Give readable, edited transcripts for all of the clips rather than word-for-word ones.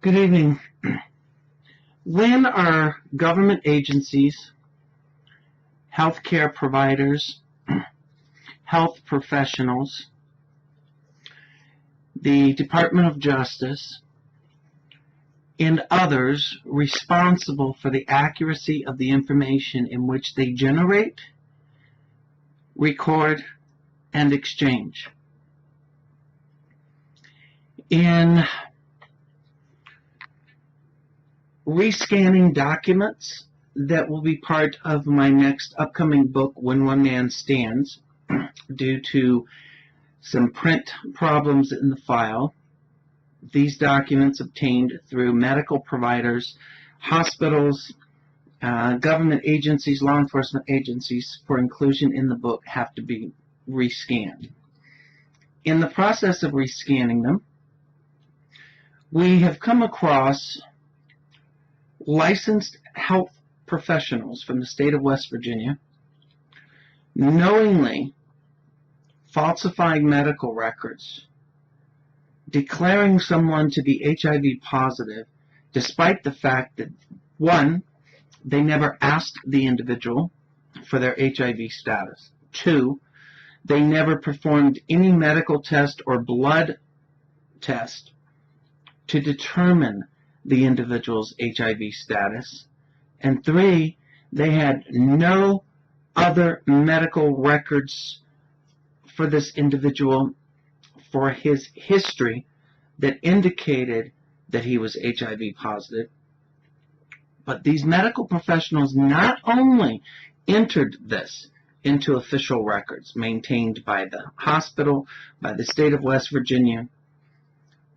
Good evening. When are government agencies, healthcare providers, health professionals, the Department of Justice, and others responsible for the accuracy of the information in which they generate, record, and exchange? In rescanning documents that will be part of my next upcoming book, When One Man Stands, due to some print problems in the file. These documents obtained through medical providers, hospitals, government agencies, law enforcement agencies for inclusion in the book have to be rescanned. In the process of rescanning them, we have come across licensed health professionals from the state of West Virginia knowingly falsifying medical records, declaring someone to be HIV positive, despite the fact that, one, they never asked the individual for their HIV status. Two, they never performed any medical test or blood test to determine the individual's HIV status. And three, they had no other medical records for this individual for his history that indicated that he was HIV positive. But these medical professionals not only entered this into official records maintained by the hospital, by the state of West Virginia,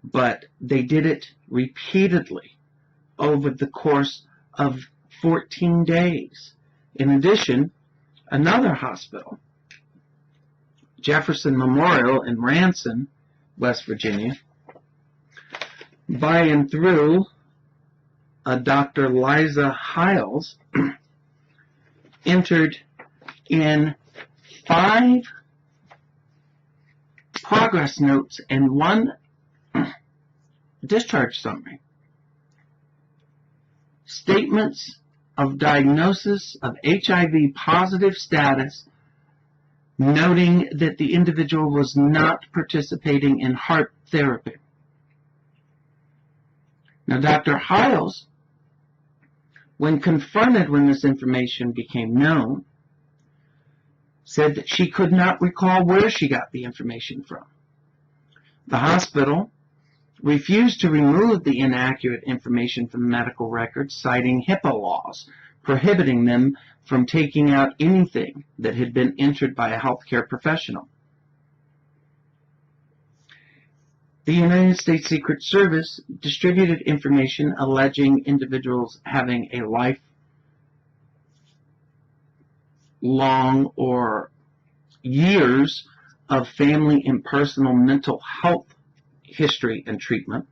but they did it repeatedly over the course of 14 days. In addition, another hospital, Jefferson Memorial in Ranson, West Virginia, by and through a Dr. Liza Hiles, entered in 5 progress notes and 1 discharge summary, statements of diagnosis of HIV positive status, noting that the individual was not participating in HAART therapy. Now, Dr. Hiles, when confronted when this information became known, said that she could not recall where she got the information from. The hospital refused to remove the inaccurate information from medical records, citing HIPAA laws, prohibiting them from taking out anything that had been entered by a healthcare professional. The United States Secret Service distributed information alleging individuals having a lifelong or years of family and personal mental health history and treatment,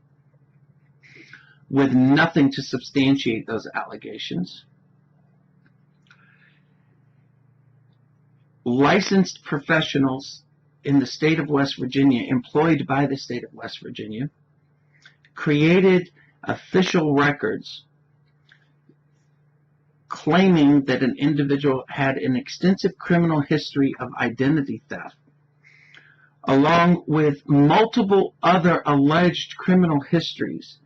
with nothing to substantiate those allegations. Licensed professionals in the state of West Virginia, employed by the state of West Virginia, created official records claiming that an individual had an extensive criminal history of identity theft, along with multiple other alleged criminal histories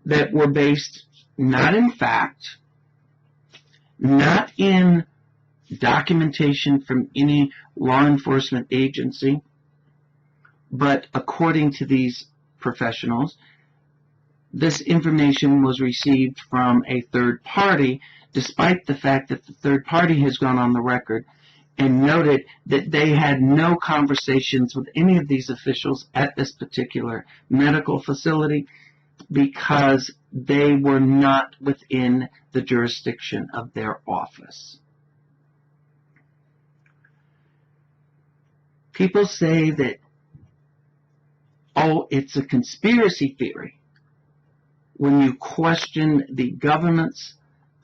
that were based not in fact, not in documentation from any law enforcement agency, but according to these professionals, this information was received from a third party, despite the fact that the third party has gone on the record and noted that they had no conversations with any of these officials at this particular medical facility because they were not within the jurisdiction of their office. People say that, oh, it's a conspiracy theory when you question the government's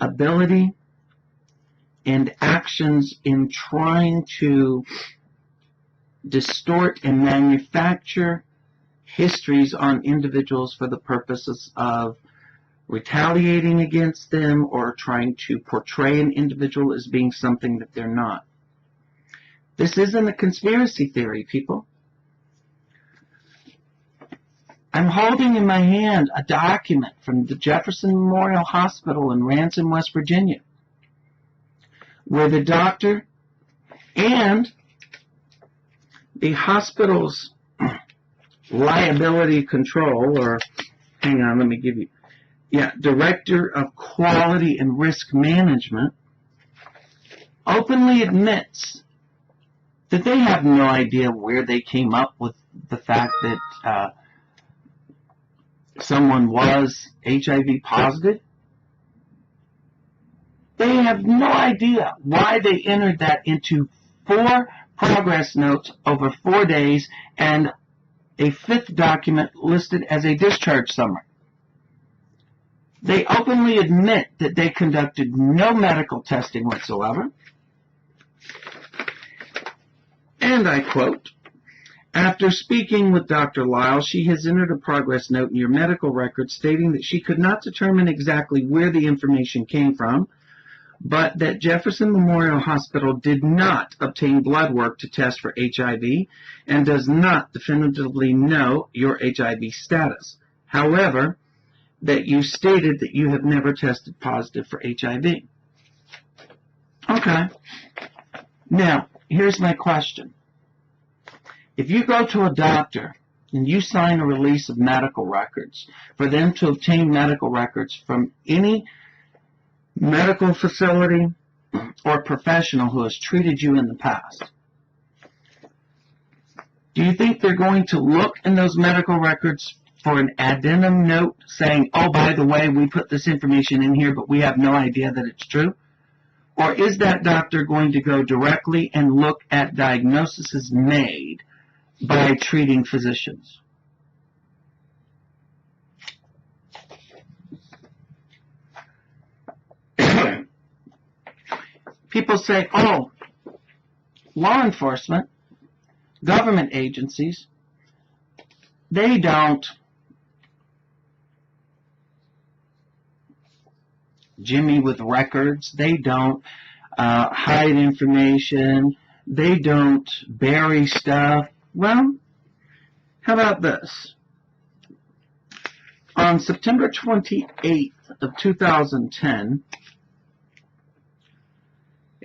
ability and actions in trying to distort and manufacture histories on individuals for the purposes of retaliating against them or trying to portray an individual as being something that they're not. This isn't a conspiracy theory, people. I'm holding in my hand a document from the Jefferson Memorial Hospital in Ransom, West Virginia, where the doctor and the hospital's liability control, or hang on, let me give you, Director of Quality and Risk Management, openly admits that they have no idea where they came up with the fact that someone was HIV positive. They have no idea why they entered that into 4 progress notes over 4 days and a 5th document listed as a discharge summary. They openly admit that they conducted no medical testing whatsoever. And I quote, "After speaking with Dr. Lyle, she has entered a progress note in your medical record stating that she could not determine exactly where the information came from, but that Jefferson Memorial Hospital did not obtain blood work to test for HIV and does not definitively know your HIV status. However, that you stated that you have never tested positive for HIV." Okay. Now, here's my question. If you go to a doctor and you sign a release of medical records for them to obtain medical records from any medical facility or professional who has treated you in the past, do you think they're going to look in those medical records for an addendum note saying, oh, by the way, we put this information in here, but we have no idea that it's true? Or is that doctor going to go directly and look at diagnoses made by treating physicians? People say, oh, law enforcement, government agencies, they don't jimmy with records, they don't hide information, they don't bury stuff. Well, how about this? On September 28th of 2010,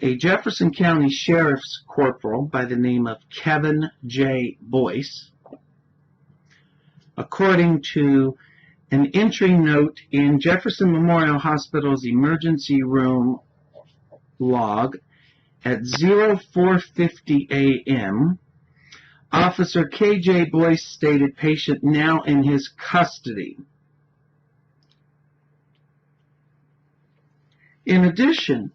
a Jefferson County Sheriff's Corporal by the name of Kevin J. Boyce, according to an entry note in Jefferson Memorial Hospital's emergency room log at 04:50 a.m., Officer K.J. Boyce stated patient now in his custody. In addition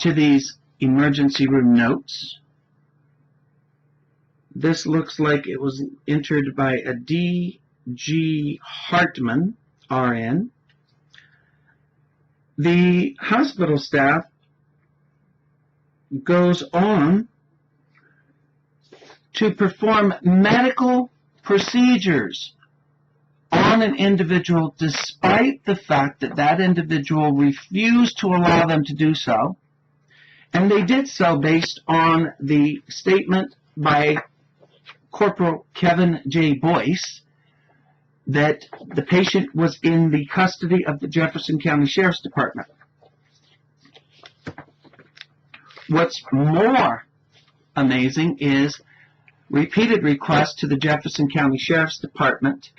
to these emergency room notes, this looks like it was entered by a D.G. Hartman, RN. The hospital staff goes on to perform medical procedures on an individual despite the fact that that individual refused to allow them to do so. And they did so based on the statement by Corporal Kevin J. Boyce that the patient was in the custody of the Jefferson County Sheriff's Department. What's more amazing is repeated requests to the Jefferson County Sheriff's Department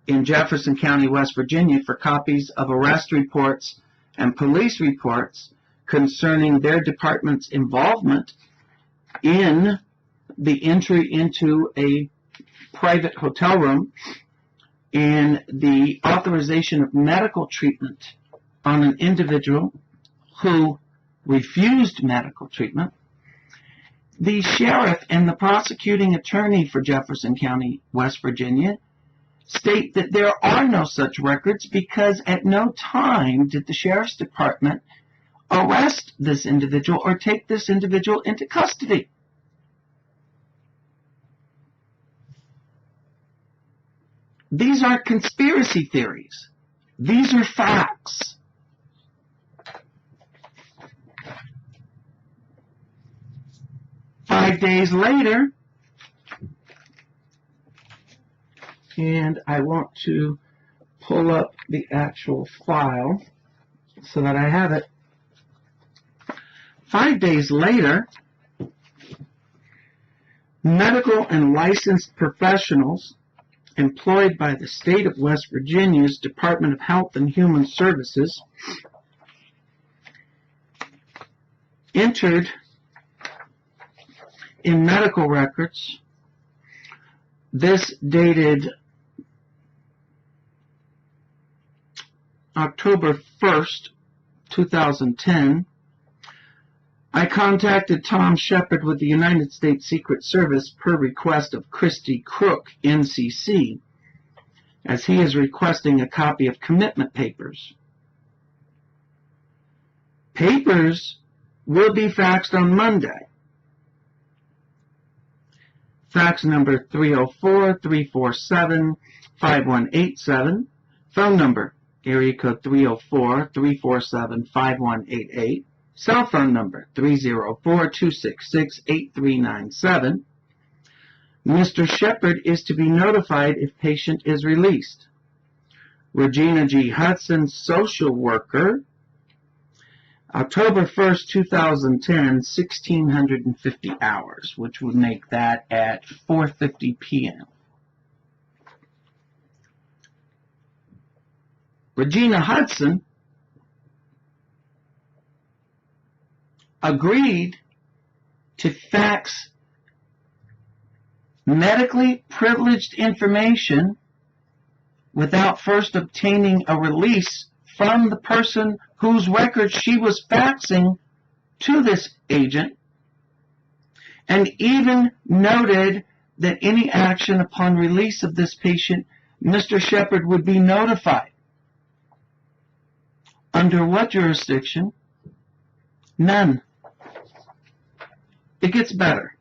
in Jefferson County, West Virginia, for copies of arrest reports and police reports concerning their department's involvement in the entry into a private hotel room and the authorization of medical treatment on an individual who refused medical treatment. The sheriff and the prosecuting attorney for Jefferson County, West Virginia, state that there are no such records because at no time did the sheriff's department arrest this individual or take this individual into custody. These aren't conspiracy theories. These are facts. Five days later, and I want to pull up the actual file so that I have it. 5 days later, medical and licensed professionals employed by the state of West Virginia's Department of Health and Human Services entered in medical records, this dated October 1st, 2010, I contacted Tom Shepard with the United States Secret Service per request of Christy Crook, NCC, as he is requesting a copy of commitment papers. Papers will be faxed on Monday. Fax number 304-347-5187. Phone number, area code 304-347-5188. Cell phone number 304-266-8397. Mr. Shepard is to be notified if patient is released. Regina G. Hudson, social worker, October 1st, 2010, 1650 hours, which would make that at 4:50 p.m. Regina Hudson agreed to fax medically privileged information without first obtaining a release from the person whose record she was faxing to this agent, and even noted that any action upon release of this patient, Mr. Shepard would be notified. Under what jurisdiction? None. It gets better.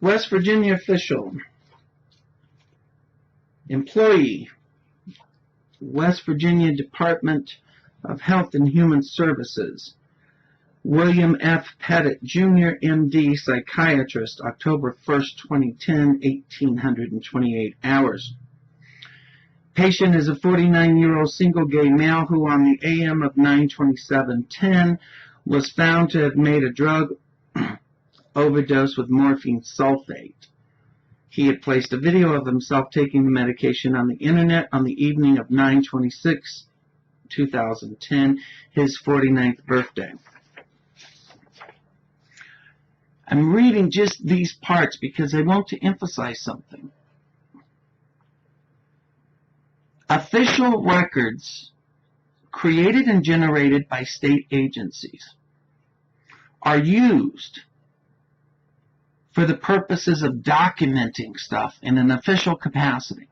West Virginia official, employee, West Virginia Department of Health and Human Services, William F. Pettit, Jr., MD, psychiatrist, October 1st, 2010, 1828 hours. Patient is a 49-year-old single gay male who on the AM of 9/27/10 was found to have made a drug overdose with morphine sulfate. He had placed a video of himself taking the medication on the internet on the evening of 9/26/2010, his 49th birthday. I'm reading just these parts because I want to emphasize something. Official records created and generated by state agencies are used for the purposes of documenting stuff in an official capacity.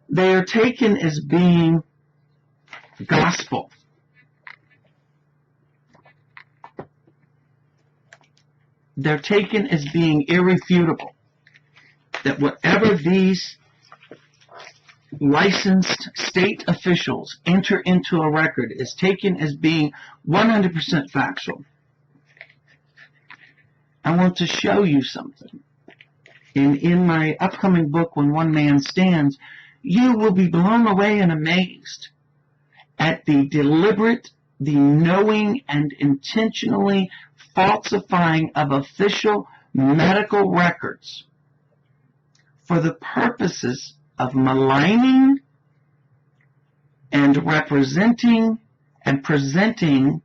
They are taken as being gospel. They're taken as being irrefutable. That whatever these licensed state officials enter into a record is taken as being 100% factual. I want to show you something. In my upcoming book, When One Man Stands, you will be blown away and amazed at the deliberate, the knowing and intentionally falsifying of official medical records for the purposes of maligning and representing and presenting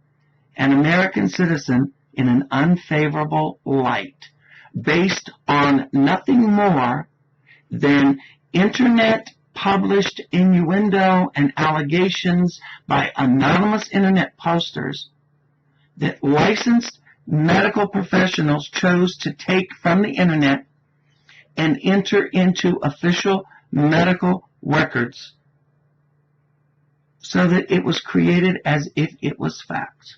an American citizen in an unfavorable light, based on nothing more than internet published innuendo and allegations by anonymous internet posters that licensed medical professionals chose to take from the internet and enter into official medical records so that it was created as if it was fact.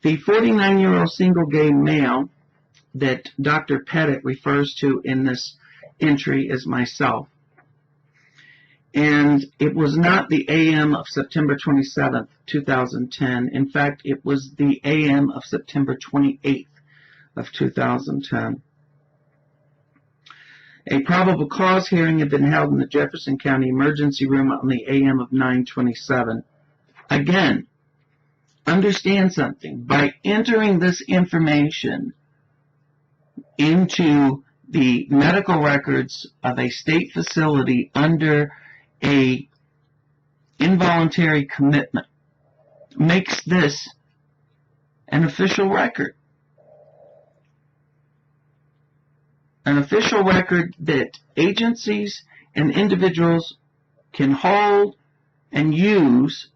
The 49-year-old single gay male that Dr. Pettit refers to in this entry is myself. And it was not the AM of September 27th, 2010. In fact, it was the AM of September 28th of 2010. A probable cause hearing had been held in the Jefferson County Emergency Room on the AM of 9/27. Again, understand something. By entering this information into the medical records of a state facility under a involuntary commitment makes this an official record. An official record that agencies and individuals can hold and use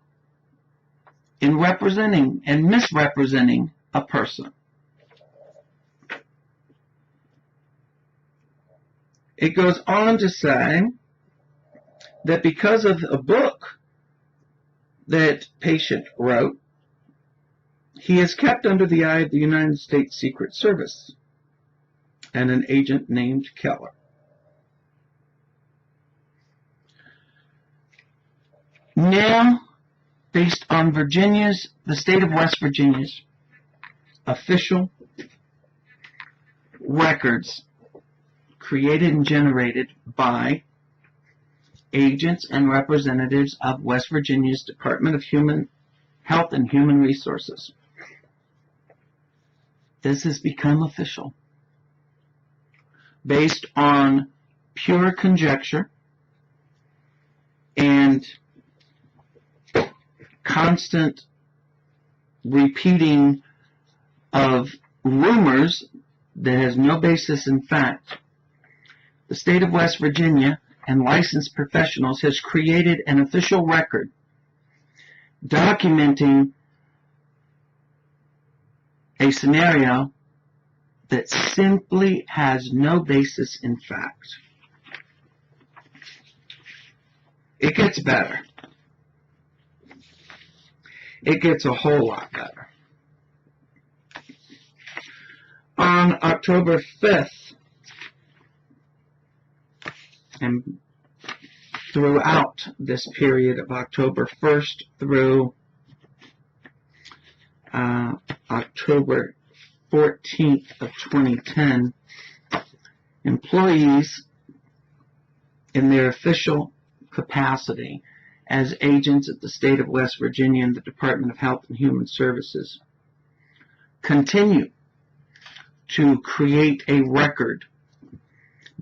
in representing and misrepresenting a person. It goes on to say that because of a book that patient wrote, he is kept under the eye of the United States Secret Service and an agent named Keller. Now, based on the state of West Virginia's official records created and generated by agents and representatives of West Virginia's Department of Health and Human Resources. This has become official based on pure conjecture and constant repeating of rumors that has no basis in fact. The state of West Virginia and licensed professionals has created an official record documenting a scenario that simply has no basis in fact. It gets better. It gets a whole lot better. On October 5th, and throughout this period of October 1st through October 14th of 2010, employees in their official capacity as agents at the state of West Virginia and the Department of Health and Human Services continue to create a record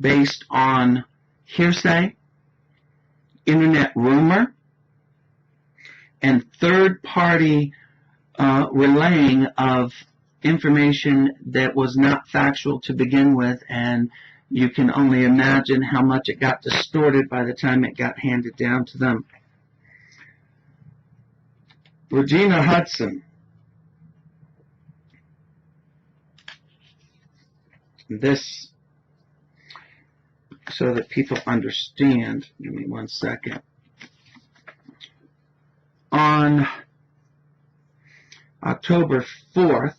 based on hearsay, internet rumor, and third-party relaying of information that was not factual to begin with, and you can only imagine how much it got distorted by the time it got handed down to them. Regina Hudson. This, so that people understand, give me 1 second. On October 4th,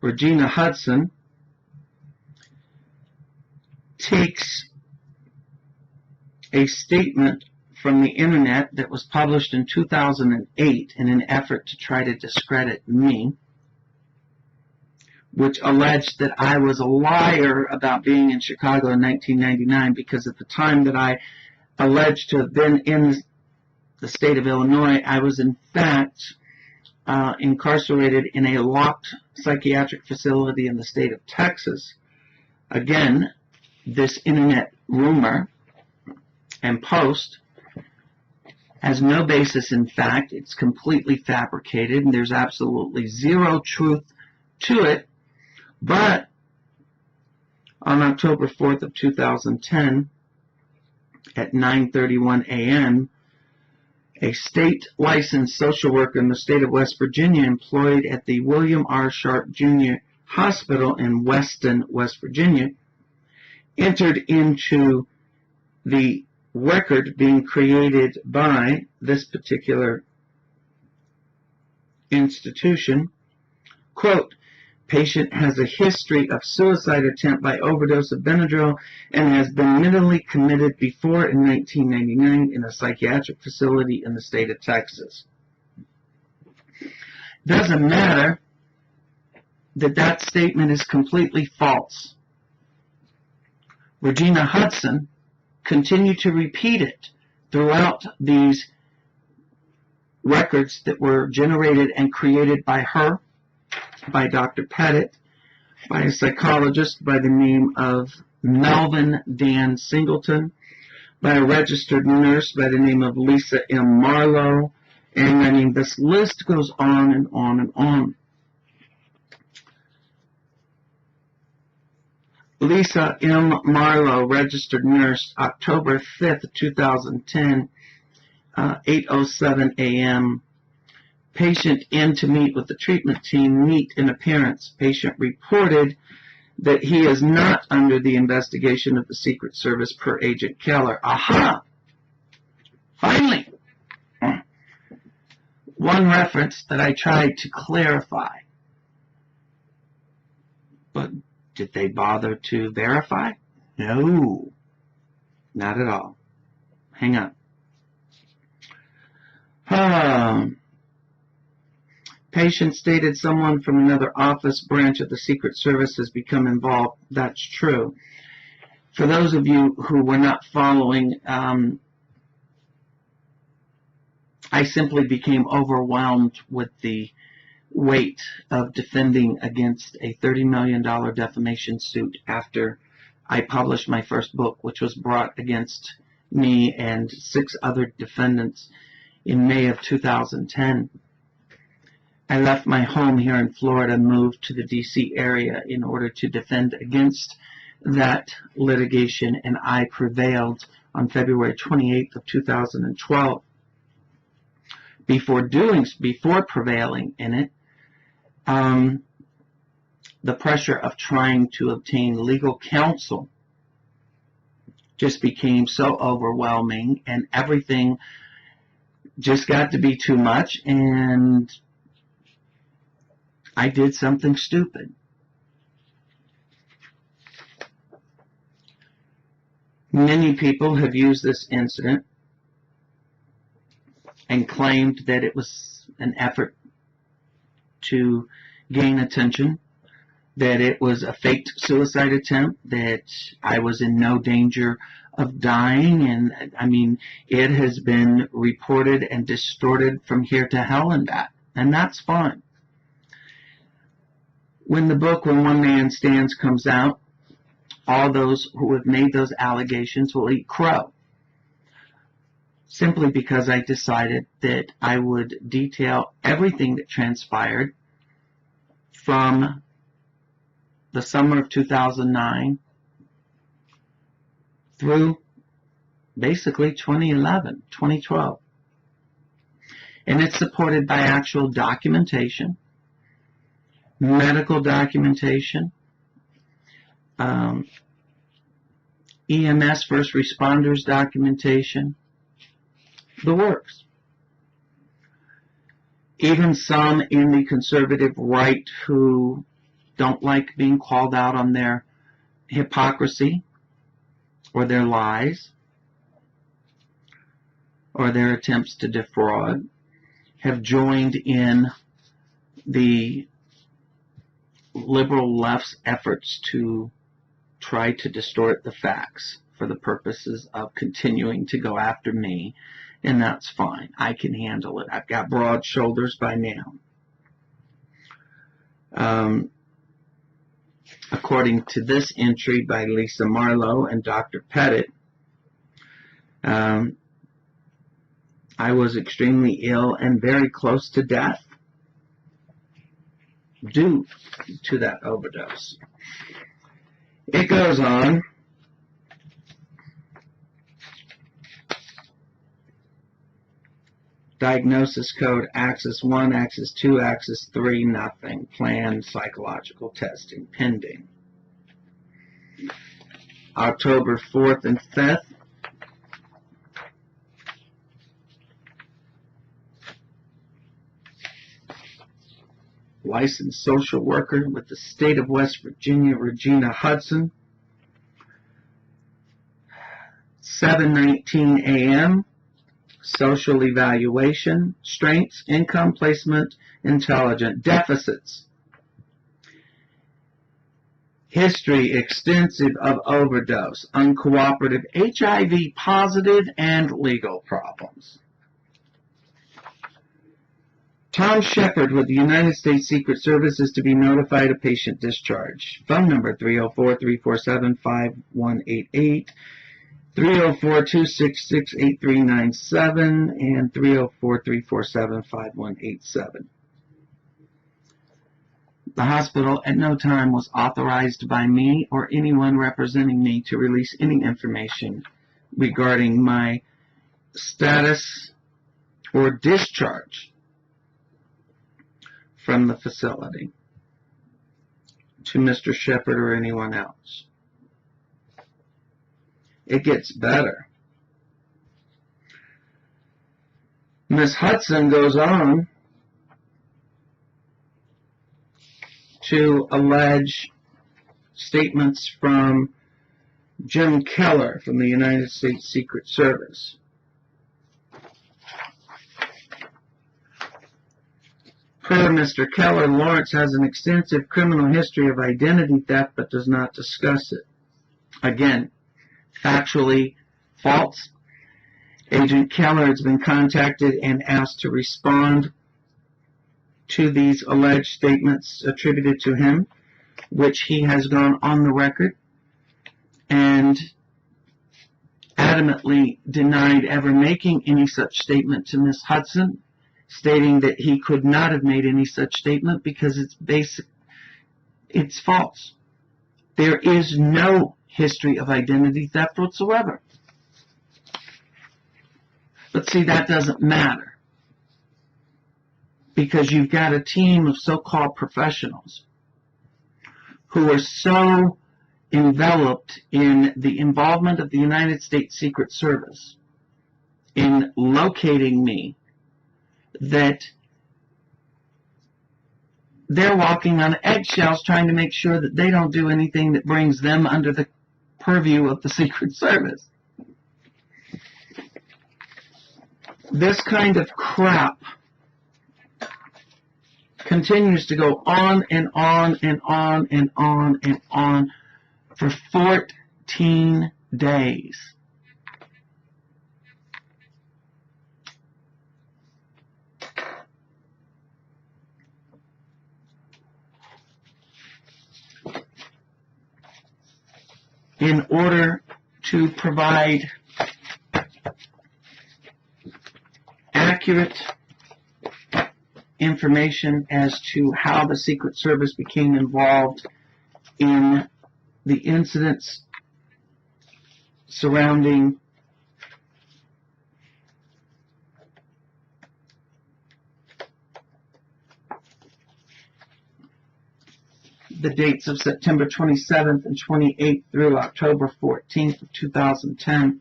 Regina Hudson takes a statement from the internet that was published in 2008 in an effort to try to discredit me, which alleged that I was a liar about being in Chicago in 1999, because at the time that I alleged to have been in the state of Illinois, I was in fact incarcerated in a locked psychiatric facility in the state of Texas. Again, this internet rumor and post has no basis in fact. It's completely fabricated, and there's absolutely zero truth to it. But on October 4th of 2010, at 9:31 a.m., a state-licensed social worker in the state of West Virginia employed at the William R. Sharp Jr. Hospital in Weston, West Virginia, entered into the record being created by this particular institution. Quote, patient has a history of suicide attempt by overdose of Benadryl and has been mentally committed before in 1999 in a psychiatric facility in the state of Texas. Doesn't matter that that statement is completely false. Regina Hudson continued to repeat it throughout these records that were generated and created by her, by Dr. Pettit, by a psychologist by the name of Melvin Dan Singleton, by a registered nurse by the name of Lisa M. Marlowe, and I mean this list goes on and on and on. Lisa M. Marlowe, registered nurse, October 5th, 2010, 8:07 a.m. Patient in to meet with the treatment team, neat in appearance. Patient reported that he is not under the investigation of the Secret Service per Agent Keller. Aha! Finally! One reference that I tried to clarify. But did they bother to verify? No. Not at all. Hang on. Patient stated someone from another office branch of the Secret Service has become involved. That's true. For those of you who were not following, I simply became overwhelmed with the weight of defending against a $30 million defamation suit after I published my first book, which was brought against me and 6 other defendants in May of 2010. I left my home here in Florida, moved to the D.C. area in order to defend against that litigation, and I prevailed on February 28th of 2012. Before prevailing in it, the pressure of trying to obtain legal counsel just became so overwhelming, and everything just got to be too much, and I did something stupid. Many people have used this incident and claimed that it was an effort to gain attention, that it was a faked suicide attempt, that I was in no danger of dying, and I mean, it has been reported and distorted from here to hell and back, and that's fine. When the book When One Man Stands comes out, all those who have made those allegations will eat crow, simply because I decided that I would detail everything that transpired from the summer of 2009 through basically 2011, 2012. And it's supported by actual documentation, medical documentation, EMS first responders documentation, the works. Even some in the conservative right who don't like being called out on their hypocrisy or their lies or their attempts to defraud have joined in the liberal left's efforts to try to distort the facts for the purposes of continuing to go after me, and that's fine. I can handle it. I've got broad shoulders by now. According to this entry by Lisa Marlowe and Dr. Pettit, I was extremely ill and very close to death due to that overdose. It goes on. Diagnosis code Axis 1, Axis 2, Axis 3, nothing. Planned psychological testing pending. October 4th and 5th. Licensed social worker with the state of West Virginia, Regina Hudson. 7:19 a.m. Social evaluation, strengths, income, placement, intelligent deficits. History extensive of overdose, uncooperative, HIV positive, and legal problems. Tom Shepard with the United States Secret Service is to be notified of patient discharge. Phone number 304-347-5188, 304-266-8397, and 304-347-5187. The hospital at no time was authorized by me or anyone representing me to release any information regarding my status or discharge from the facility to Mr. Shepard or anyone else. It gets better. Ms. Hudson goes on to allege statements from Jim Keller from the United States Secret Service. Per Mr. Keller, Lawrence has an extensive criminal history of identity theft but does not discuss it. Again, factually false. Agent Keller has been contacted and asked to respond to these alleged statements attributed to him, which he has gone on the record and adamantly denied ever making any such statement to Ms. Hudson, stating that he could not have made any such statement because it's false. There is no history of identity theft whatsoever. But see, that doesn't matter, because you've got a team of so-called professionals who are so enveloped in the involvement of the United States Secret Service in locating me that they're walking on eggshells trying to make sure that they don't do anything that brings them under the purview of the Secret Service. This kind of crap continues to go on and on and on and on and on for 14 days. In order to provide accurate information as to how the Secret Service became involved in the incidents surrounding the dates of September 27th and 28th through October 14th of 2010.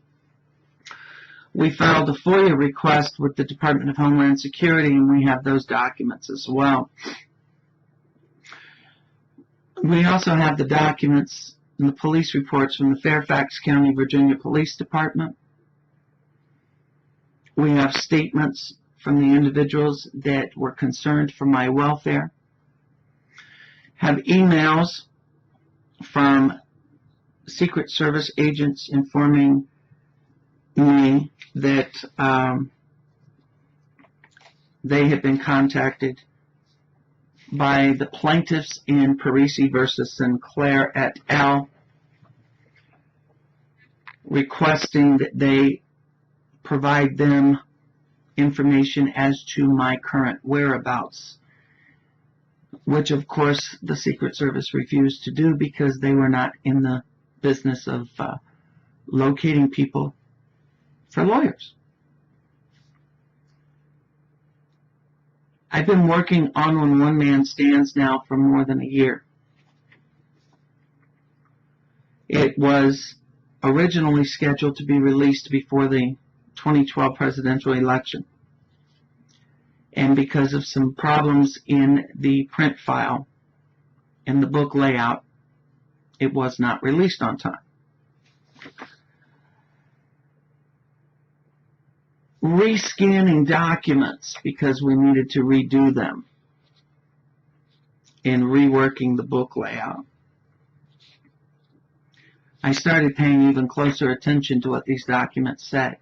We filed a FOIA request with the Department of Homeland Security, and we have those documents as well. We also have the documents and the police reports from the Fairfax County, Virginia Police Department. We have statements from the individuals that were concerned for my welfare. Have emails from Secret Service agents informing me that they had been contacted by the plaintiffs in Parisi versus Sinclair et al., requesting that they provide them information as to my current whereabouts, which of course the Secret Service refused to do because they were not in the business of locating people for lawyers. I've been working on one-man stands now for more than a year. It was originally scheduled to be released before the 2012 presidential election. And because of some problems in the print file and the book layout, it was not released on time. Rescanning documents because we needed to redo them and reworking the book layout. I started paying even closer attention to what these documents say.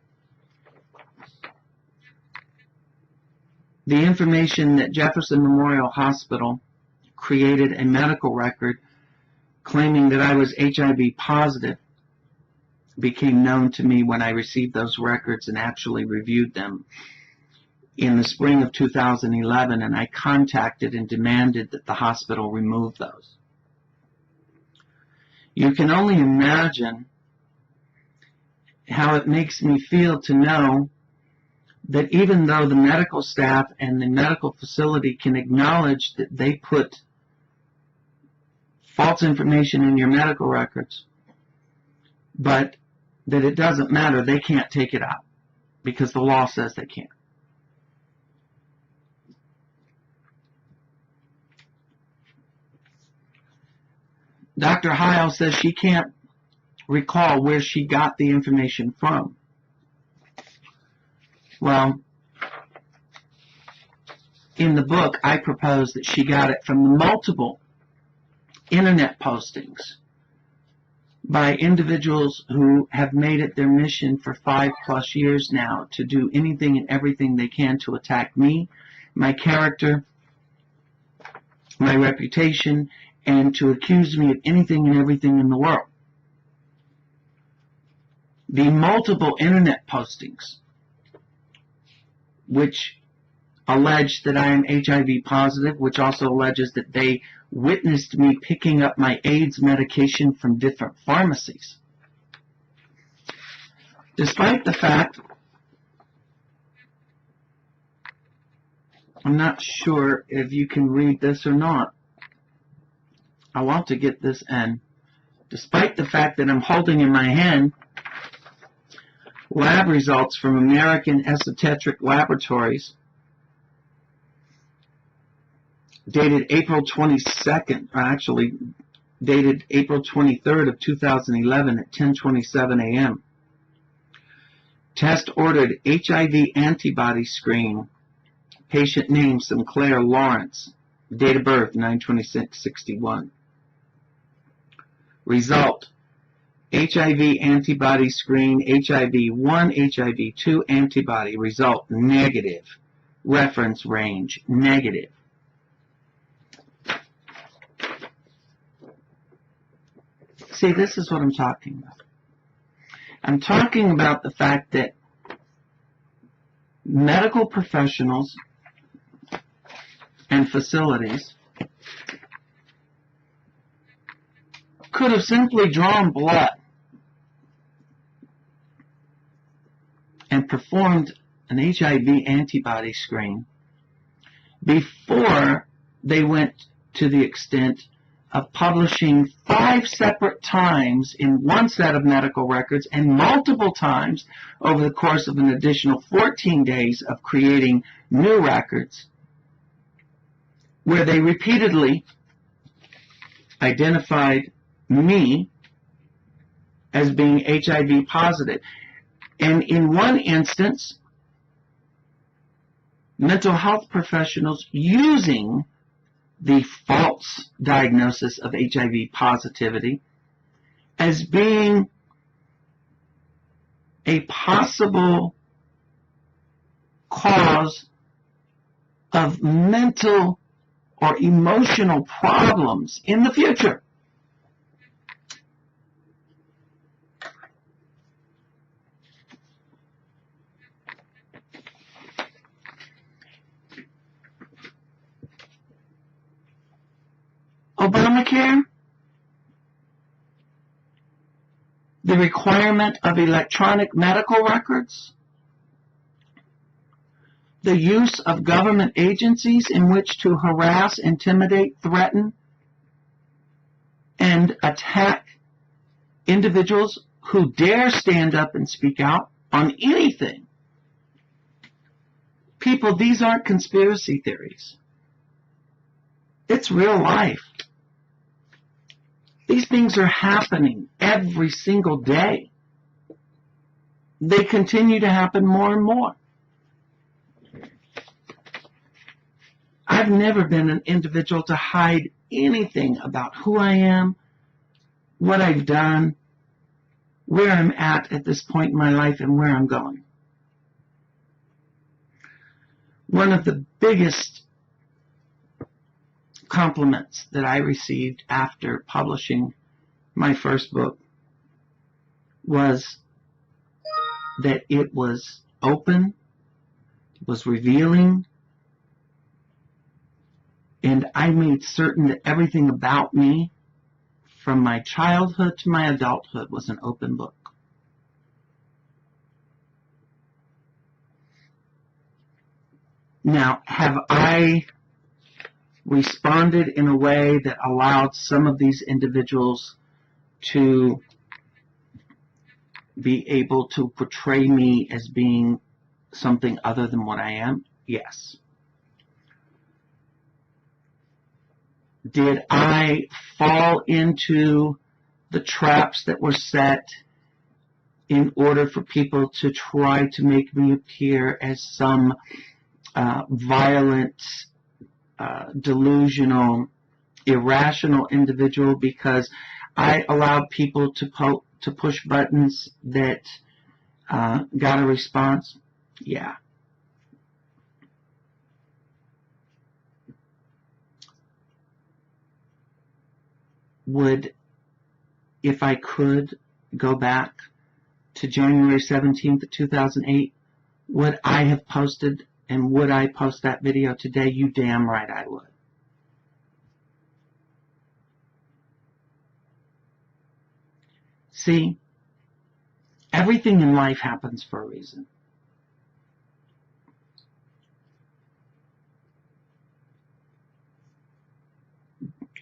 The information that Jefferson Memorial Hospital created a medical record claiming that I was HIV positive became known to me when I received those records and actually reviewed them in the spring of 2011, and I contacted and demanded that the hospital remove those. You can only imagine how it makes me feel to know that even though the medical staff and the medical facility can acknowledge that they put false information in your medical records, but that it doesn't matter, they can't take it out because the law says they can't. Dr. Heil says she can't recall where she got the information from. Well, in the book, I propose that she got it from multiple internet postings by individuals who have made it their mission for 5+ years now to do anything and everything they can to attack me, my character, my reputation, and to accuse me of anything and everything in the world. The multiple internet postings which allege that I am HIV positive, which also alleges that they witnessed me picking up my AIDS medication from different pharmacies. Despite the fact, I'm not sure if you can read this or not. I want to get this in. Despite the fact that I'm holding in my hand lab results from American Esoteric Laboratories dated April 22nd, or actually dated April 23rd of 2011 at 10:27 a.m. Test ordered HIV antibody screen. Patient name Sinclair Lawrence. Date of birth 9/26/61. Result: HIV antibody screen, HIV-1, HIV-2 antibody. Result: negative. Reference range: negative. See, this is what I'm talking about. I'm talking about the fact that medical professionals and facilities could have simply drawn blood and performed an HIV antibody screen before they went to the extent of publishing 5 separate times in one set of medical records and multiple times over the course of an additional 14 days of creating new records where they repeatedly identified me as being HIV positive. And in one instance, mental health professionals using the false diagnosis of HIV positivity as being a possible cause of mental or emotional problems in the future. Obamacare, the requirement of electronic medical records, the use of government agencies in which to harass, intimidate, threaten, and attack individuals who dare stand up and speak out on anything. People, these aren't conspiracy theories. It's real life. These things are happening every single day. They continue to happen more and more. I've never been an individual to hide anything about who I am, what I've done, where I'm at this point in my life, and where I'm going. One of the biggest compliments that I received after publishing my first book was that it was open, it was revealing, and I made certain that everything about me, from my childhood to my adulthood, was an open book. Now, have I responded in a way that allowed some of these individuals to be able to portray me as being something other than what I am? Yes. Did I fall into the traps that were set in order for people to try to make me appear as some violent, delusional, irrational individual because I allowed people to push buttons that got a response? Yeah. If I could go back to January 17th, 2008, would I have posted, and would I post that video today? You damn right I would. See, everything in life happens for a reason.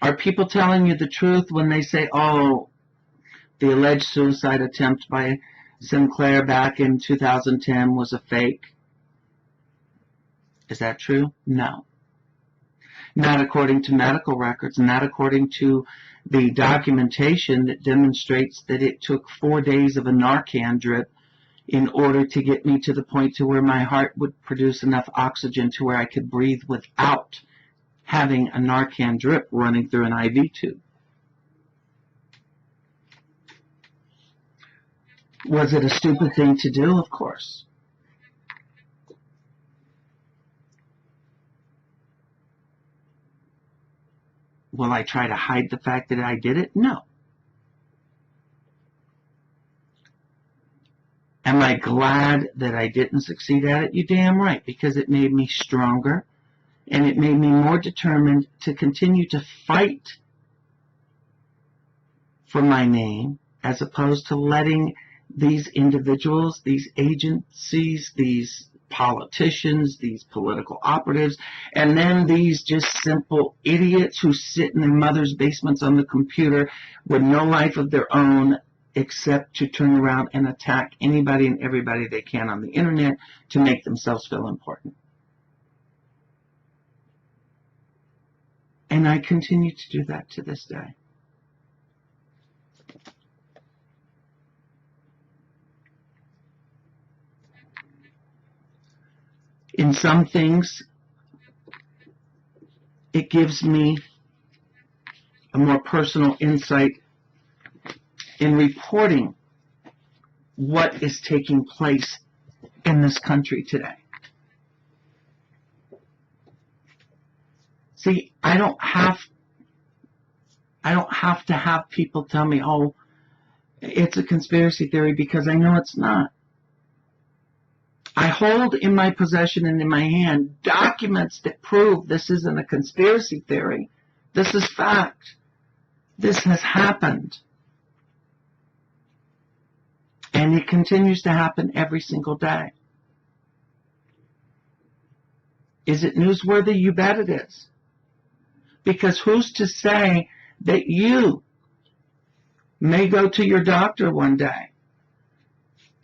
Are people telling you the truth when they say, oh, the alleged suicide attempt by Sinclair back in 2010 was a fake? Is that true? No. Not according to medical records, not according to the documentation that demonstrates that it took 4 days of a Narcan drip in order to get me to the point to where my heart would produce enough oxygen to where I could breathe without having a Narcan drip running through an IV tube. Was it a stupid thing to do? Of course. Will I try to hide the fact that I did it? No. Am I glad that I didn't succeed at it? You damn right, because it made me stronger, and it made me more determined to continue to fight for my name, as opposed to letting these individuals, these agencies, these politicians, these political operatives, and then these just simple idiots who sit in their mother's basements on the computer with no life of their own except to turn around and attack anybody and everybody they can on the internet to make themselves feel important. And I continue to do that to this day. In some things, it gives me a more personal insight in reporting what is taking place in this country today. See, I don't have to have people tell me, oh, it's a conspiracy theory, because I know it's not. I hold in my possession and in my hand documents that prove this isn't a conspiracy theory. This is fact. This has happened. And it continues to happen every single day. Is it newsworthy? You bet it is. Because who's to say that you may go to your doctor one day,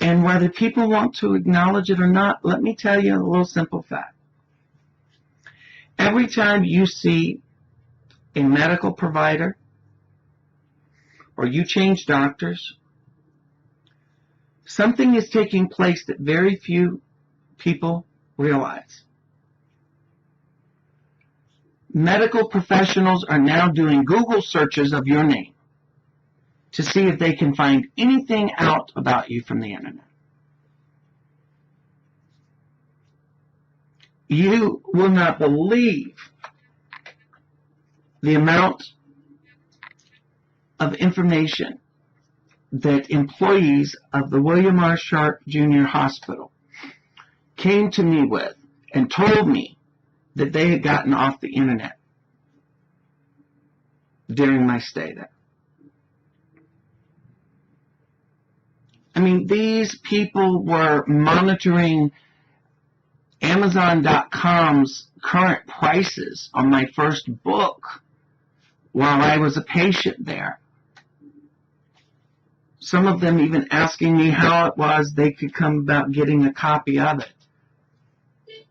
and whether people want to acknowledge it or not, let me tell you a little simple fact. Every time you see a medical provider or you change doctors, something is taking place that very few people realize. Medical professionals are now doing Google searches of your name to see if they can find anything out about you from the internet. You will not believe the amount of information that employees of the William R. Sharp Jr. Hospital came to me with and told me that they had gotten off the internet during my stay there. I mean, these people were monitoring Amazon.com's current prices on my first book while I was a patient there. Some of them even asking me how it was they could come about getting a copy of it.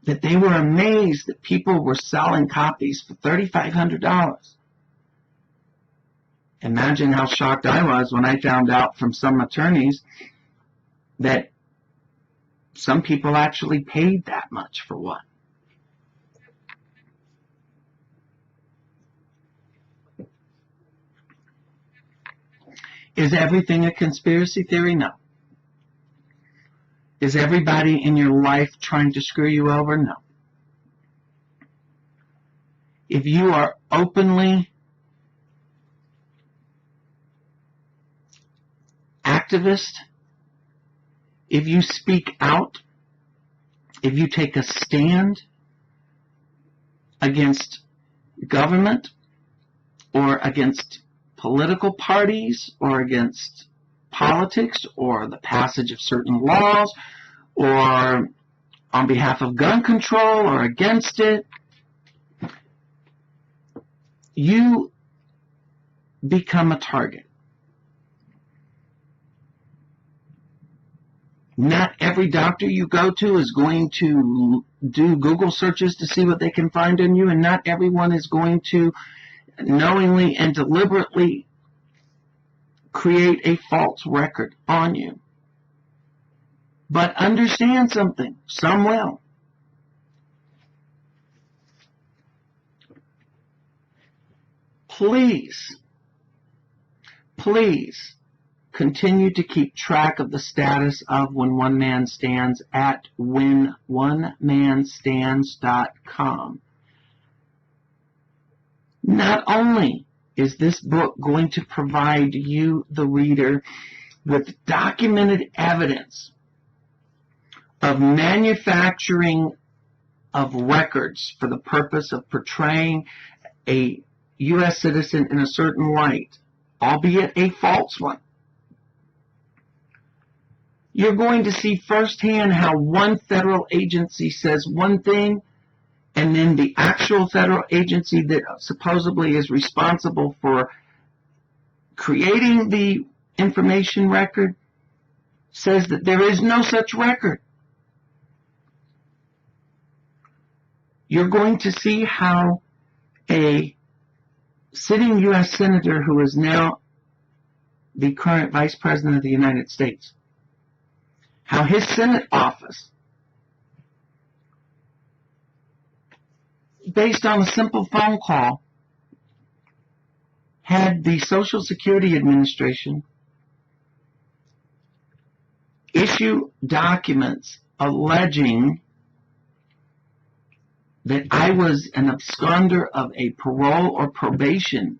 That they were amazed that people were selling copies for $3,500. Imagine how shocked I was when I found out from some attorneys that some people actually paid that much for one. Is everything a conspiracy theory? No. Is everybody in your life trying to screw you over? No. If you are openly activist, if you speak out, if you take a stand against government or against political parties or against politics or the passage of certain laws or on behalf of gun control or against it, you become a target. Not every doctor you go to is going to do Google searches to see what they can find on you, and not everyone is going to knowingly and deliberately create a false record on you. But understand something, some will. Please continue to keep track of the status of When One Man Stands at whenonemanstands.com. Not only is this book going to provide you, the reader, with documented evidence of manufacturing of records for the purpose of portraying a U.S. citizen in a certain light, albeit a false one. You're going to see firsthand how one federal agency says one thing, and then the actual federal agency that supposedly is responsible for creating the information record says that there is no such record. You're going to see how a sitting U.S. Senator who is now the current Vice President of the United States, how his Senate office, based on a simple phone call, had the Social Security Administration issue documents alleging that I was an absconder of a parole or probation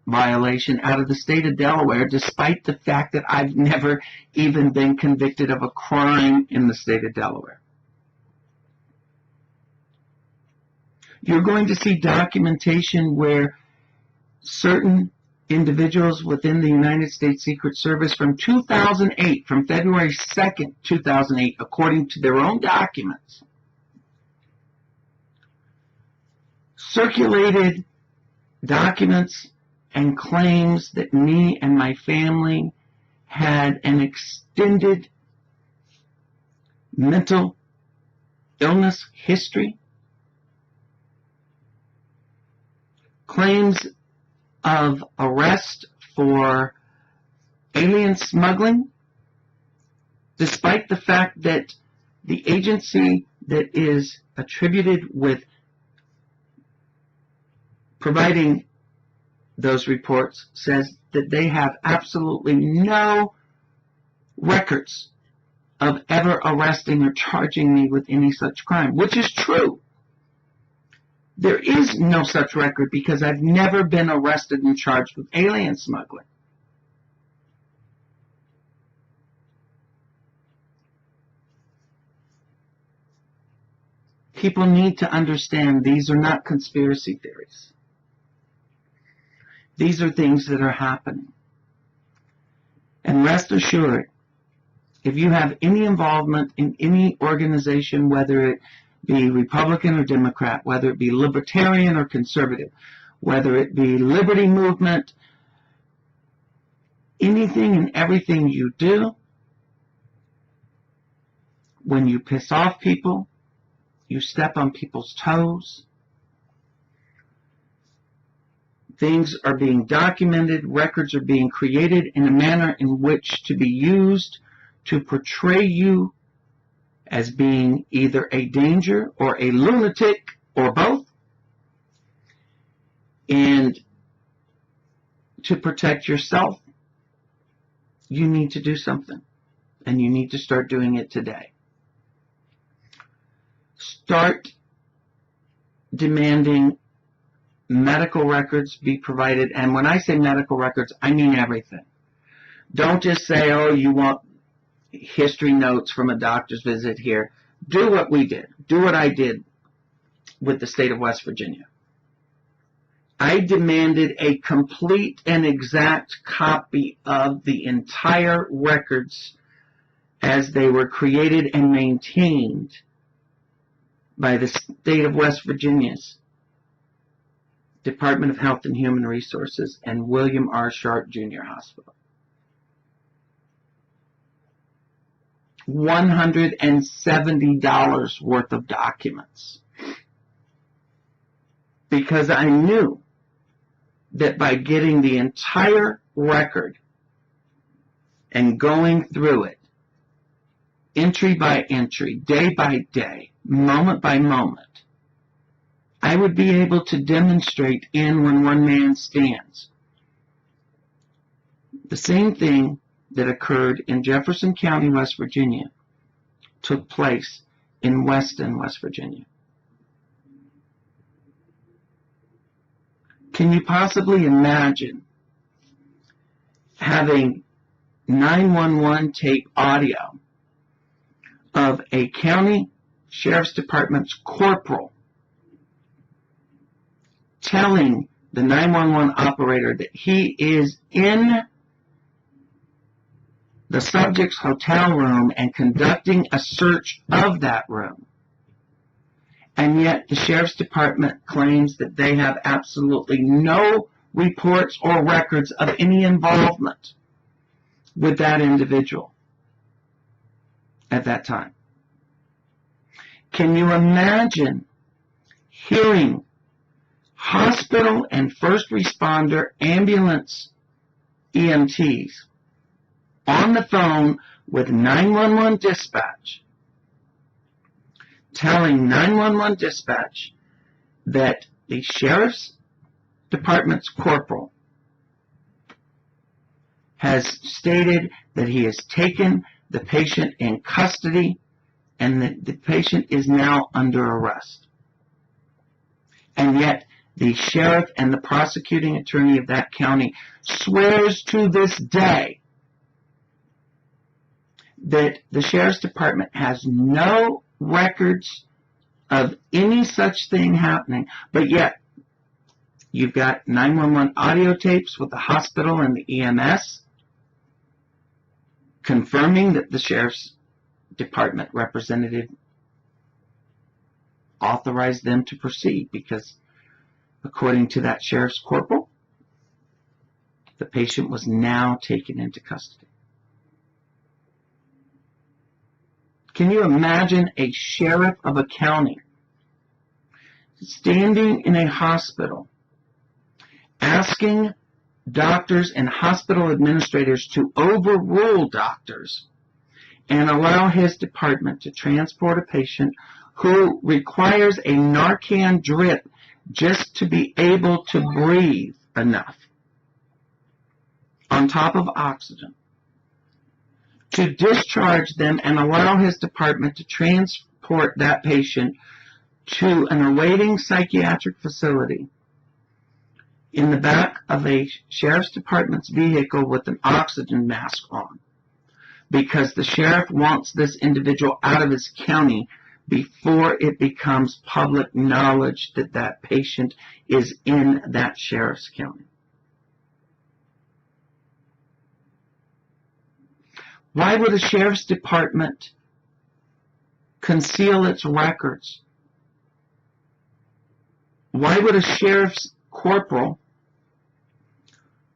violation out of the state of Delaware, despite the fact that I've never even been convicted of a crime in the state of Delaware. You're going to see documentation where certain individuals within the United States Secret Service from 2008, from February 2nd, 2008, according to their own documents, circulated documents and claims that me and my family had an extended mental illness history, claims of arrest for alien smuggling, despite the fact that the agency that is attributed with providing those reports says that they have absolutely no records of ever arresting or charging me with any such crime, which is true. There is no such record because I've never been arrested and charged with alien smuggling. People need to understand these are not conspiracy theories. These are things that are happening. And rest assured, if you have any involvement in any organization, whether it be Republican or Democrat, whether it be libertarian or conservative, whether it be liberty movement, anything and everything you do, when you piss off people, you step on people's toes, things are being documented, records are being created in a manner in which to be used to portray you as being either a danger or a lunatic or both, and to protect yourself, you need to do something, and you need to start doing it today. Start demanding medical records be provided, and when I say medical records, I mean everything. Don't just say, oh, you want history notes from a doctor's visit here. Do what we did. Do what I did with the state of West Virginia. I demanded a complete and exact copy of the entire records as they were created and maintained by the state of West Virginia's Department of Health and Human Resources and William R. Sharp Jr. Hospital. $170 worth of documents. Because I knew that by getting the entire record and going through it, entry by entry, day by day, moment by moment, I would be able to demonstrate in when one man stands. The same thing that occurred in Jefferson County, West Virginia, took place in Weston, West Virginia. Can you possibly imagine having 911 tape audio of a county sheriff's department's corporal telling the 911 operator that he is in the subject's hotel room and conducting a search of that room, and yet the sheriff's department claims that they have absolutely no reports or records of any involvement with that individual at that time? Can you imagine hearing hospital and first responder ambulance EMTs on the phone with 911 dispatch, telling 911 dispatch that the sheriff's department's corporal has stated that he has taken the patient in custody and that the patient is now under arrest. And yet the sheriff and the prosecuting attorney of that county swears to this day that the sheriff's department has no records of any such thing happening, but yet you've got 911 audio tapes with the hospital and the EMS confirming that the sheriff's department representative authorized them to proceed because According to that sheriff's corporal, the patient was now taken into custody. Can you imagine a sheriff of a county standing in a hospital asking doctors and hospital administrators to overrule doctors and allow his department to transport a patient who requires a Narcan drip just to be able to breathe enough on top of oxygen, to discharge them and allow his department to transport that patient to an awaiting psychiatric facility in the back of a sheriff's department's vehicle with an oxygen mask on, because the sheriff wants this individual out of his county before it becomes public knowledge that that patient is in that sheriff's county. Why would a sheriff's department conceal its records? Why would a sheriff's corporal,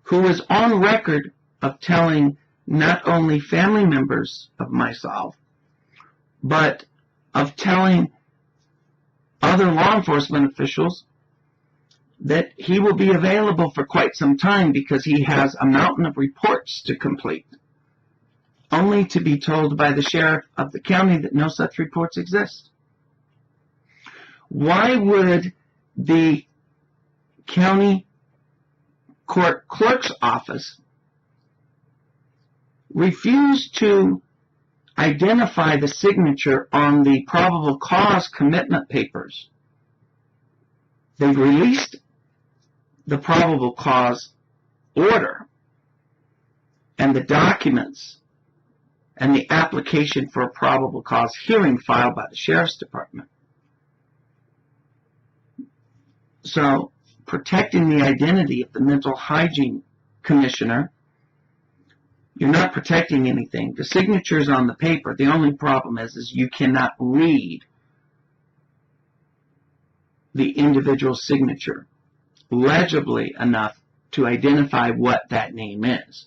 who is on record of telling not only family members of myself, but of telling other law enforcement officials that he will be available for quite some time because he has a mountain of reports to complete, only to be told by the sheriff of the county that no such reports exist? Why would the county court clerk's office refuse to identify the signature on the probable cause commitment papers? They've released the probable cause order and the documents and the application for a probable cause hearing filed by the sheriff's department. So, protecting the identity of the mental hygiene commissioner, you're not protecting anything. The signature's on the paper. The only problem is you cannot read the individual signature legibly enough to identify what that name is.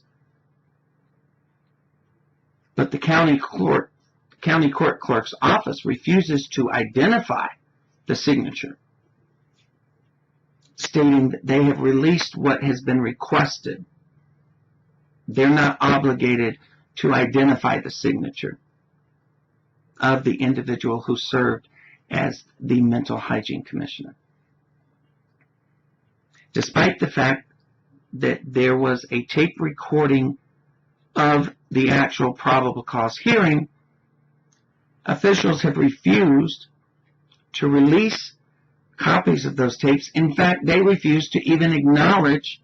But the county court clerk's office refuses to identify the signature, stating that they have released what has been requested. They're not obligated to identify the signature of the individual who served as the mental hygiene commissioner. Despite the fact that there was a tape recording of the actual probable cause hearing, officials have refused to release copies of those tapes. In fact, they refused to even acknowledge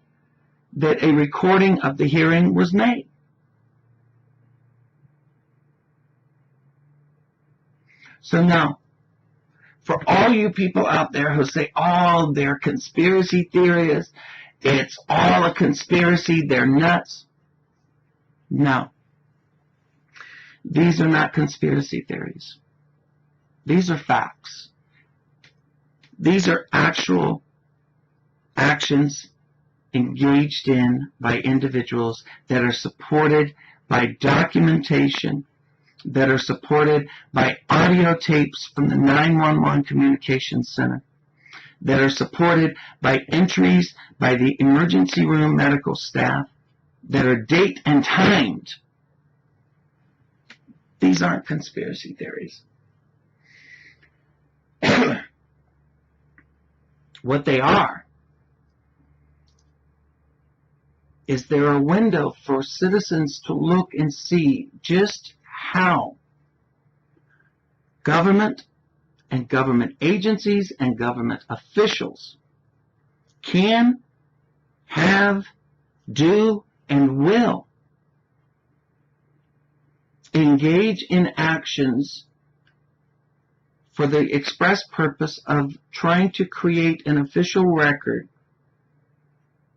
that a recording of the hearing was made. So now, for all you people out there who say, oh, they're conspiracy theorists, it's all a conspiracy, they're nuts. No. These are not conspiracy theories. These are facts. These are actual actions engaged in by individuals that are supported by documentation, that are supported by audio tapes from the 911 Communications Center, that are supported by entries by the emergency room medical staff, that are date and timed. These aren't conspiracy theories. What they are is they're a window for citizens to look and see just how government and government agencies and government officials can, have, do, and will engage in actions for the express purpose of trying to create an official record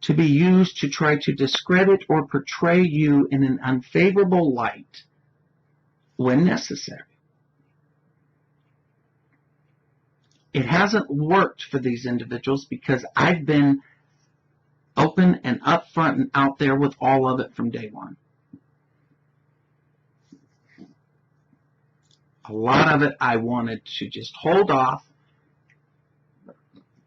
to be used to try to discredit or portray you in an unfavorable light when necessary. It hasn't worked for these individuals because I've been open and upfront and out there with all of it from day one. A lot of it I wanted to just hold off,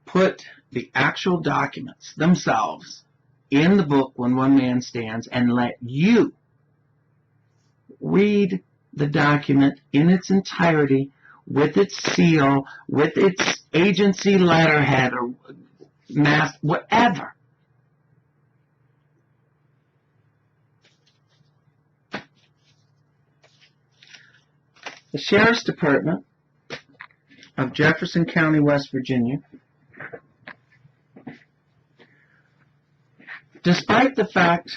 put the actual documents themselves in the book When One Man Stands, and let you read the document in its entirety with its seal, with its agency letterhead or mask, whatever. The Sheriff's Department of Jefferson County, West Virginia, despite the fact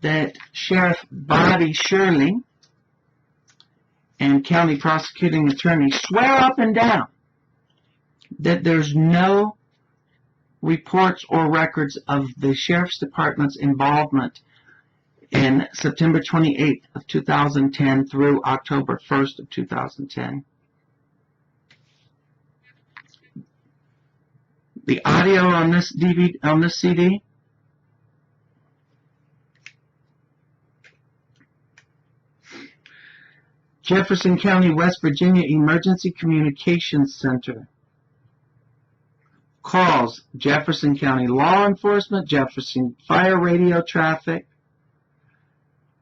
that Sheriff Bobby Shirley and County Prosecuting Attorney swear up and down that there's no reports or records of the Sheriff's Department's involvement in September 28th of 2010 through October 1st of 2010. The audio on this CD Jefferson County, West Virginia Emergency Communications Center calls Jefferson County Law Enforcement, Jefferson Fire Radio Traffic,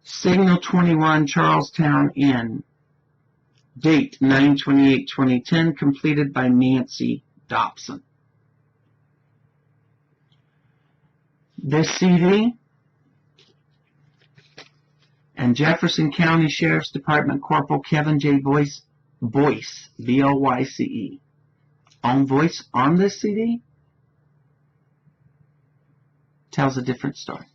Signal 21, Charlestown Inn. Date 9/28/2010, completed by Nancy Dobson. This CD and Jefferson County Sheriff's Department Corporal Kevin J. Boyce, B-O-Y-C-E, own voice on this CD tells a different story.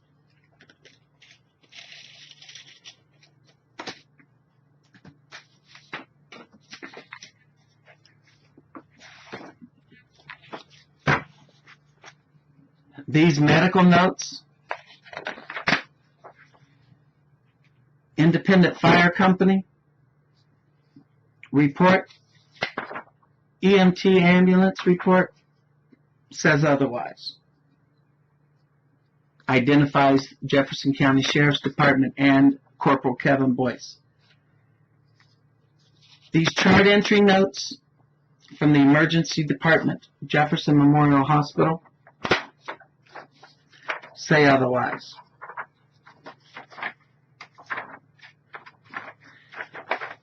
These medical notes, Independent Fire Company report, EMT ambulance report, says otherwise. Identifies Jefferson County Sheriff's Department and Corporal Kevin Boyce. These chart entry notes from the Emergency Department, Jefferson Memorial Hospital, say otherwise.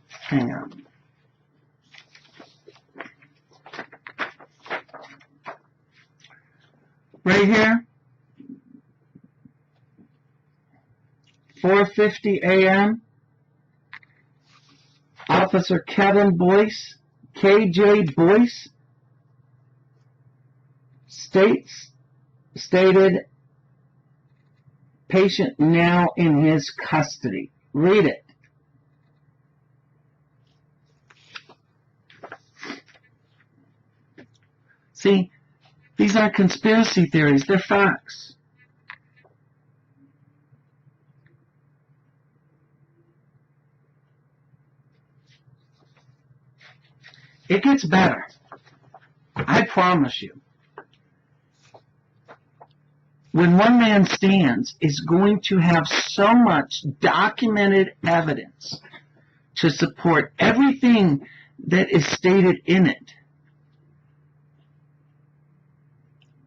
Hang on. Right here, 4:50 a.m., Officer Kevin Boyce, KJ Boyce, stated, patient now in his custody. Read it. See, these aren't conspiracy theories, they're facts. It gets better. I promise you. When One Man Stands is going to have so much documented evidence to support everything that is stated in it,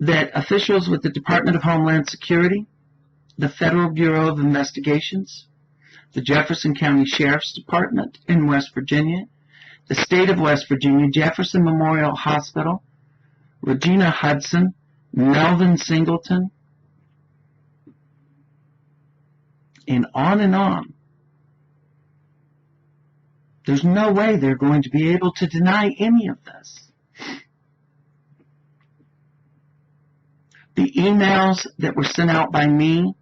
that officials with the Department of Homeland Security, the Federal Bureau of Investigations, the Jefferson County Sheriff's Department in West Virginia, the State of West Virginia, Jefferson Memorial Hospital, Regina Hudson, Melvin Singleton, and on and on. There's no way they're going to be able to deny any of this. The emails that were sent out by me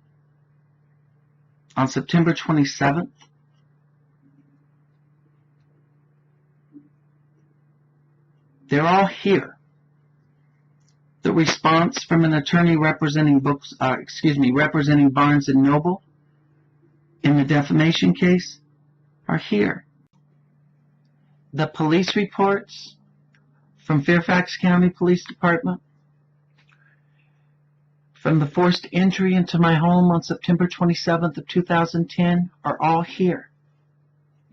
on September 27th, they're all here. The response from an attorney representing representing Barnes and Noble in the defamation case are here. The police reports from Fairfax County Police Department, from the forced entry into my home on September 27th of 2010 are all here.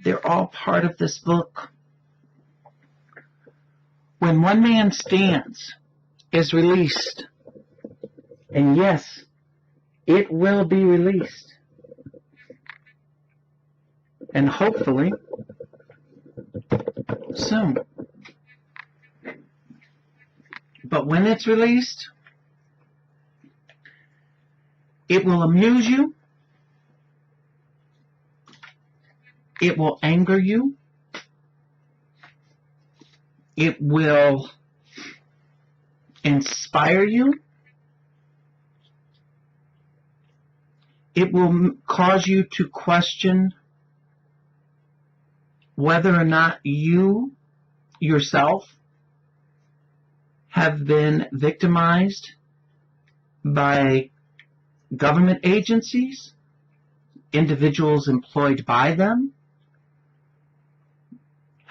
They're all part of this book. When One Man Stands is released, and yes, it will be released, and hopefully soon. But when it's released, it will amuse you, it will anger you, it will inspire you, it will cause you to question whether or not you yourself have been victimized by government agencies, individuals employed by them,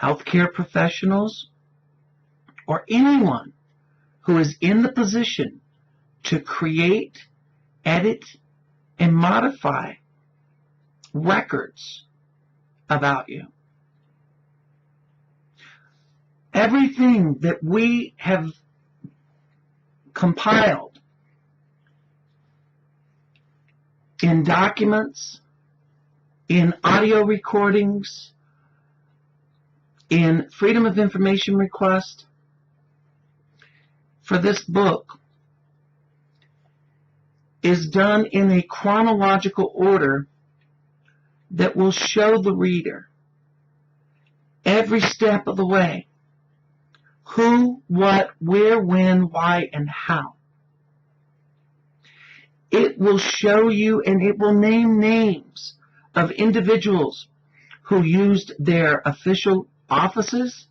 healthcare professionals, or anyone who is in the position to create, edit, and modify records about you. Everything that we have compiled in documents, in audio recordings, in Freedom of Information request for this book is done in a chronological order that will show the reader every step of the way who, what, where, when, why, and how. It will show you and it will name names of individuals who used their official offices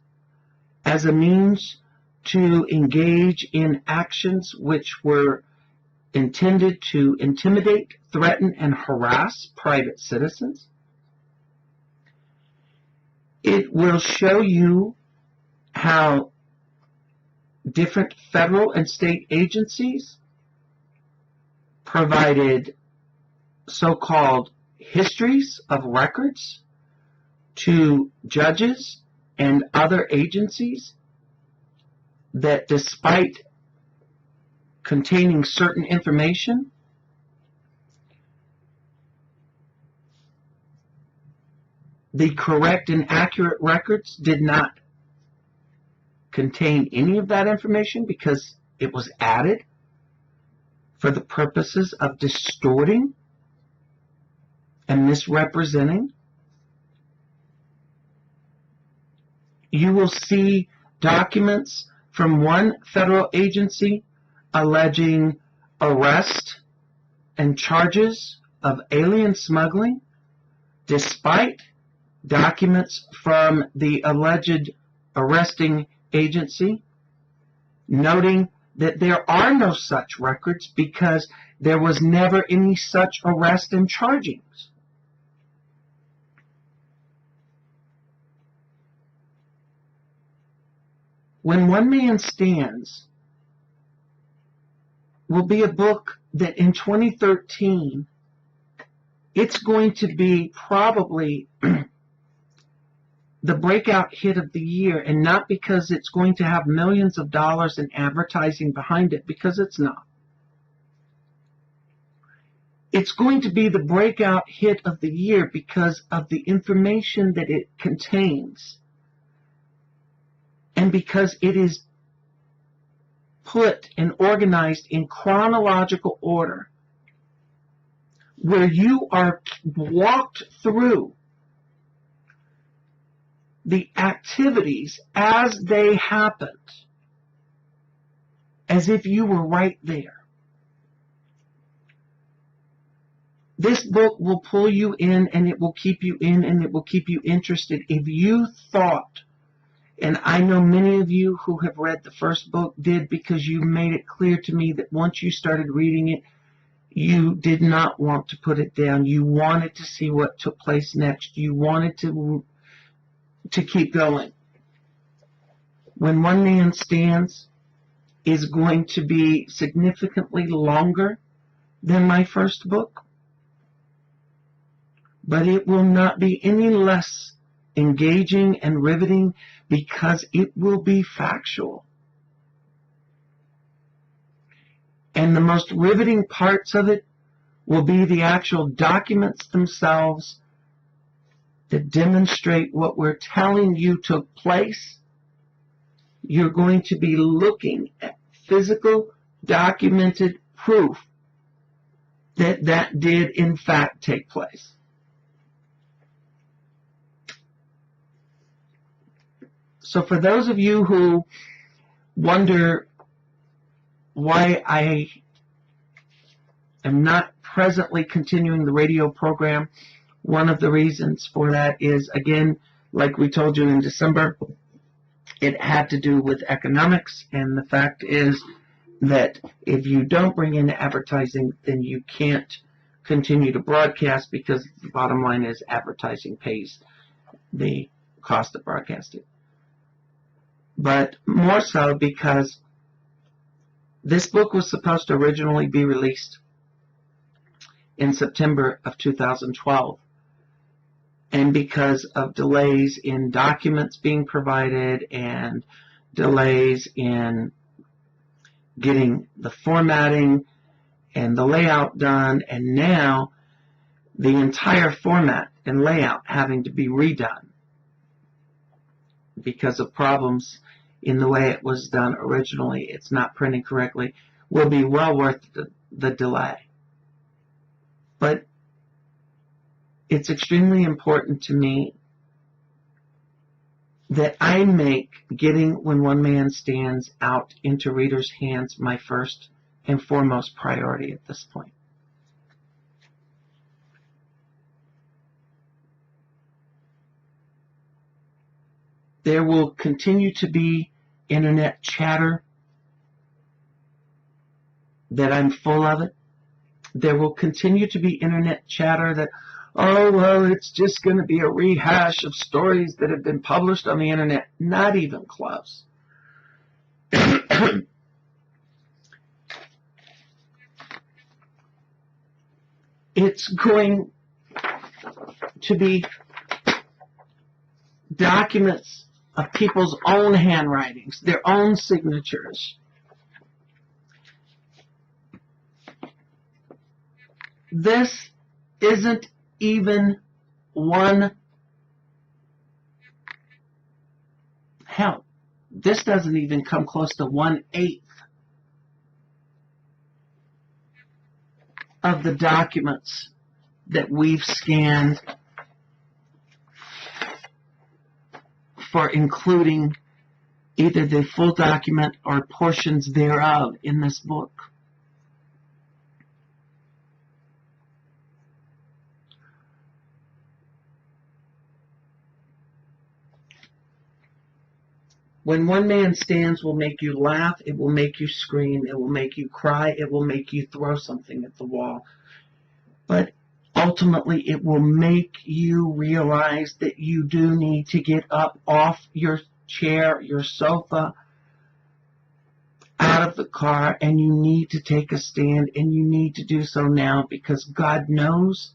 as a means to engage in actions which were intended to intimidate, threaten, and harass private citizens. It will show you how different federal and state agencies provided so-called histories of records to judges and other agencies that, despite containing certain information, the correct and accurate records did not contain any of that information because it was added for the purposes of distorting and misrepresenting. You will see documents from one federal agency alleging arrest and charges of alien smuggling, despite documents from the alleged arresting agency noting that there are no such records because there was never any such arrest and chargings. When One Man Stands will be a book that in 2013, it's going to be probably the breakout hit of the year, and not because it's going to have millions of dollars in advertising behind it, because it's not. It's going to be the breakout hit of the year because of the information that it contains, and because it is put and organized in chronological order, where you are walked through the activities as they happened, as if you were right there. This book will pull you in, and it will keep you in, and it will keep you interested. If you thought, and I know many of you who have read the first book did, because you made it clear to me that once you started reading it, you did not want to put it down. You wanted to see what took place next. You wanted to keep going. When One Man Stands is going to be significantly longer than my first book, but it will not be any less engaging and riveting because it will be factual. And the most riveting parts of it will be the actual documents themselves that demonstrate what we're telling you took place. You're going to be looking at physical, documented proof that that did in fact take place. So for those of you who wonder why I am not presently continuing the radio program, one of the reasons for that is, again, like we told you in December, it had to do with economics, and the fact is that if you don't bring in advertising, then you can't continue to broadcast, because the bottom line is advertising pays the cost of broadcasting. But more so because this book was supposed to originally be released in September of 2012. And because of delays in documents being provided and delays in getting the formatting and the layout done, and now the entire format and layout having to be redone because of problems in the way it was done originally, it's not printing correctly, will be well worth the delay. But it's extremely important to me that I make getting When One Man Stands out into readers' hands my first and foremost priority at this point. There will continue to be internet chatter that I'm full of it. There will continue to be internet chatter that, oh, well, it's just going to be a rehash of stories that have been published on the internet. Not even close. It's going to be documents of people's own handwritings, their own signatures. This isn't even this doesn't even come close to 1/8 of the documents that we've scanned for including either the full document or portions thereof in this book. When One Man Stands will make you laugh, it will make you scream, it will make you cry, it will make you throw something at the wall. But ultimately, it will make you realize that you do need to get up off your chair, your sofa, out of the car, and you need to take a stand, and you need to do so now, because God knows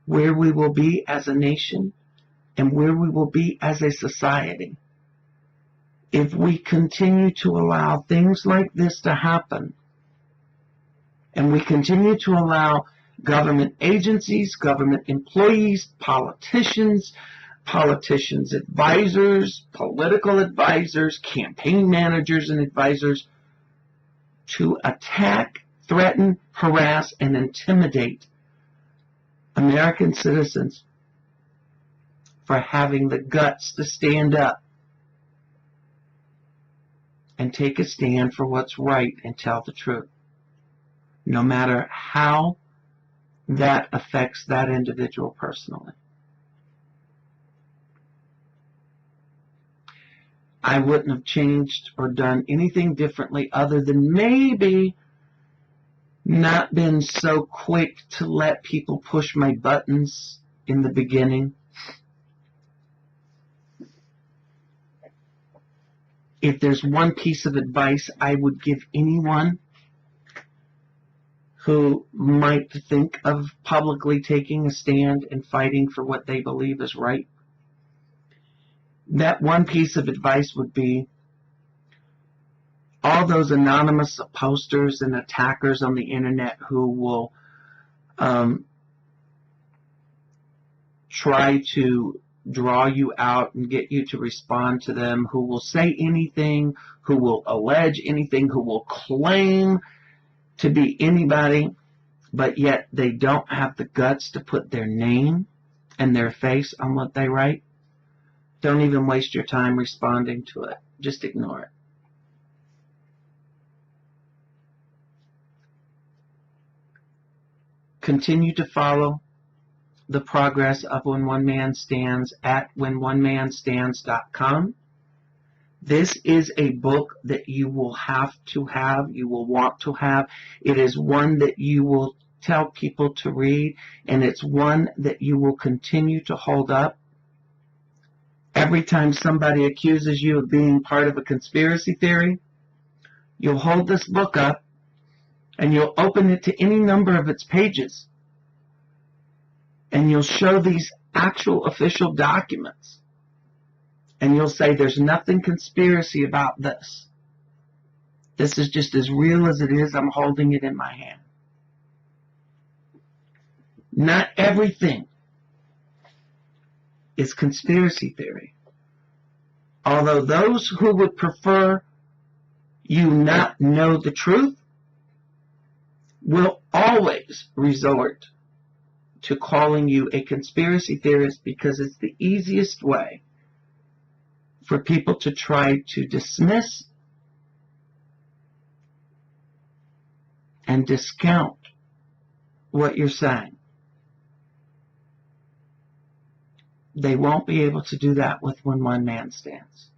where we will be as a nation and where we will be as a society if we continue to allow things like this to happen, and we continue to allow government agencies, government employees, politicians, advisors, political advisors, campaign managers and advisors to attack, threaten, harass, and intimidate American citizens for having the guts to stand up and take a stand for what's right and tell the truth, no matter how that affects that individual personally. I wouldn't have changed or done anything differently other than maybe not been so quick to let people push my buttons in the beginning. if there's one piece of advice I would give anyone who might think of publicly taking a stand and fighting for what they believe is right, that one piece of advice would be all those anonymous posters and attackers on the internet who will try to draw you out and get you to respond to them, who will say anything, who will allege anything, who will claim to be anybody, but yet they don't have the guts to put their name and their face on what they write. Don't even waste your time responding to it. Just ignore it. Continue to follow the progress of When One Man Stands at whenonemanstands.com. This is a book that you will have to have, you will want to have. It is one that you will tell people to read, and it's one that you will continue to hold up. Every time somebody accuses you of being part of a conspiracy theory, you'll hold this book up and you'll open it to any number of its pages, and you'll show these actual official documents, and you'll say there's nothing conspiracy about this. This is just as real as it is. I'm holding it in my hand. Not everything is conspiracy theory. Although those who would prefer you not know the truth will always resort to calling you a conspiracy theorist, because it's the easiest way for people to try to dismiss and discount what you're saying. They won't be able to do that with When One Man Stands.